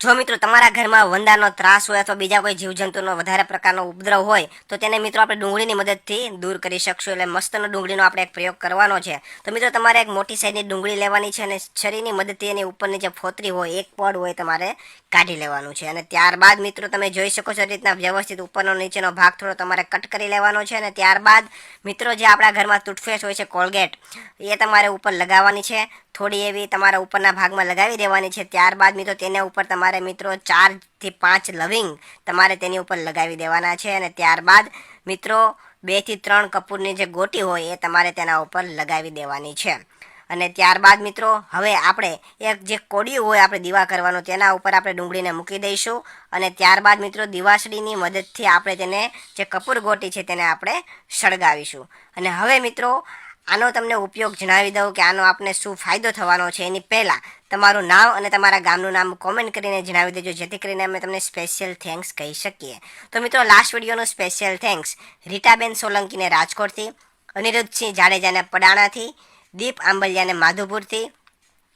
જો મિત્રો તમારા ઘરમાં વંદાનો ત્રાસ હોય અથવા બીજા કોઈ જીવજંતુનો વધારે પ્રકારનો ઉપદ્રવ હોય તો તેને મિત્રો આપણે ડુંગળીની મદદથી દૂર કરી શકશું. એટલે મસ્તનો ડુંગળીનો આપણે એક પ્રયોગ કરવાનો છે. તો મિત્રો તમારે એક મોટી સાઈઝની ડુંગળી લેવાની છે અને છરીની મદદથી એની ઉપરની જે ફોતરી હોય, એક પડ હોય, તમારે કાઢી લેવાનું છે. અને ત્યારબાદ મિત્રો તમે જોઈ શકો છો રીતના વ્યવસ્થિત ઉપરનો નીચેનો ભાગ થોડો તમારે કટ કરી લેવાનો છે. અને ત્યારબાદ મિત્રો જે આપણા ઘરમાં ટૂથપેસ્ટ હોય છે, કોલગેટ, એ તમારે ઉપર લગાવવાની છે. થોડી એવી તમારા ઉપરના ભાગમાં લગાવી દેવાની છે. ત્યારબાદ મિત્રો તેના ઉપર તમારે મિત્રો 4 થી 5 લવિંગ તમારે તેની ઉપર લગાવી દેવાના છે. અને ત્યારબાદ મિત્રો 2 થી 3 કપૂરની જે ગોટી હોય એ તમારે તેના ઉપર લગાવી દેવાની છે. અને ત્યારબાદ મિત્રો હવે આપણે એક જે કોડિયું હોય આપણે દીવા કરવાનું, તેના ઉપર આપણે ડુંગળીને મૂકી દઈશું. અને ત્યારબાદ મિત્રો દિવાસળીની મદદથી આપણે તેને જે કપૂર ગોટી છે તેને આપણે સળગાવીશું. અને હવે મિત્રો આનો તમને ઉપયોગ જણાવી દઉં કે આનો આપને શું ફાયદો થવાનો છે. એની પહેલાં તમારું નામ અને તમારા ગામનું નામ કોમેન્ટ કરીને જણાવી દેજો, જેથી કરીને અમે તમને સ્પેશિયલ થેન્ક્સ કહી શકીએ. તો મિત્રો લાસ્ટ વિડીયોનો સ્પેશિયલ થેન્ક્સ રીટાબેન સોલંકીને રાજકોટથી, અનિરુદ્ધસિંહ જાડેજાને પડાણાથી, દીપ આંબલિયાને માધુપુરથી,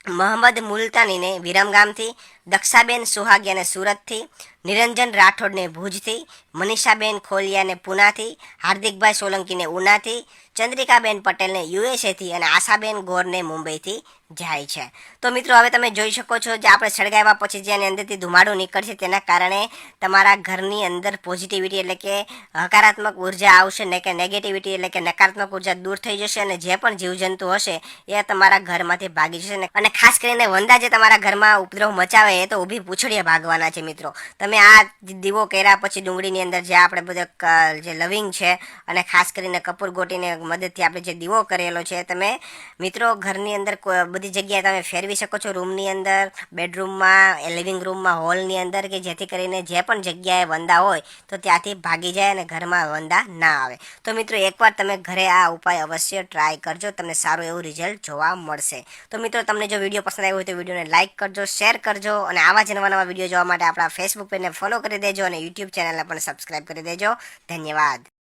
મોહમ્મદ મુલતાનીને વિરમગામથી, દક્ષાબેન સુહાગિયાને સુરતથી, નિરંજન રાઠોડને ભુજથી, મનીષાબેન ખોલિયાને પુનાથી, હાર્દિકભાઈ સોલંકીને ઉનાથી, ચંદ્રિકાબેન પટેલને યુએસએથી અને આશાબેન ગોરને મુંબઈથી જાય છે. તો મિત્રો હવે તમે જોઈ શકો છો જે આપણે સળગાવ્યા પછી જે એની અંદરથી ધુમાડો નીકળશે તેના કારણે તમારા ઘરની અંદર પોઝિટિવિટી એટલે કે હકારાત્મક ઉર્જા આવશે ને કે નેગેટિવિટી એટલે કે નકારાત્મક ઉર્જા દૂર થઈ જશે. અને જે પણ જીવજંતુ હશે એ તમારા ઘરમાંથી ભાગી જશે. અને ખાસ કરીને વંદા જે તમારા ઘરમાં ઉપદ્રવ મચાવે એ તો ઊભી પૂંછડીએ ભાગવાના છે. મિત્રો તમે આ દીવો કર્યા પછી ડુંગળીની અંદર જે આપણે બધા જે લવિંગ છે અને ખાસ કરીને કપૂર ગોટીને મદદથી આપણે જે દીવો કરેલો છે તમે મિત્રો ઘરની અંદર બધી જગ્યાએ તમે ફેરવી શકો છો. રૂમની અંદર, બેડરૂમમાં, લિવિંગ રૂમમાં, હોલની અંદર, કે જેથી કરીને જે પણ જગ્યાએ વંદા હોય તો ત્યાંથી ભાગી જાય અને ઘરમાં વંદા ના આવે. તો મિત્રો એકવાર તમે ઘરે આ ઉપાય અવશ્ય ટ્રાય કરજો, તમને સારું એવું રિઝલ્ટ જોવા મળશે. તો મિત્રો તમને જો વિડીયો પસંદ આવ્યો હોય તો વિડીયોને લાઇક કરજો, શેર કરજો અને આવા જ નવા વિડીયો જોવા માટે આપણા ફેસબુક પેજને ફોલો કરી દેજો અને યુટ્યુબ ચેનલને પણ સબસ્ક્રાઈબ કરી દેજો. ધન્યવાદ.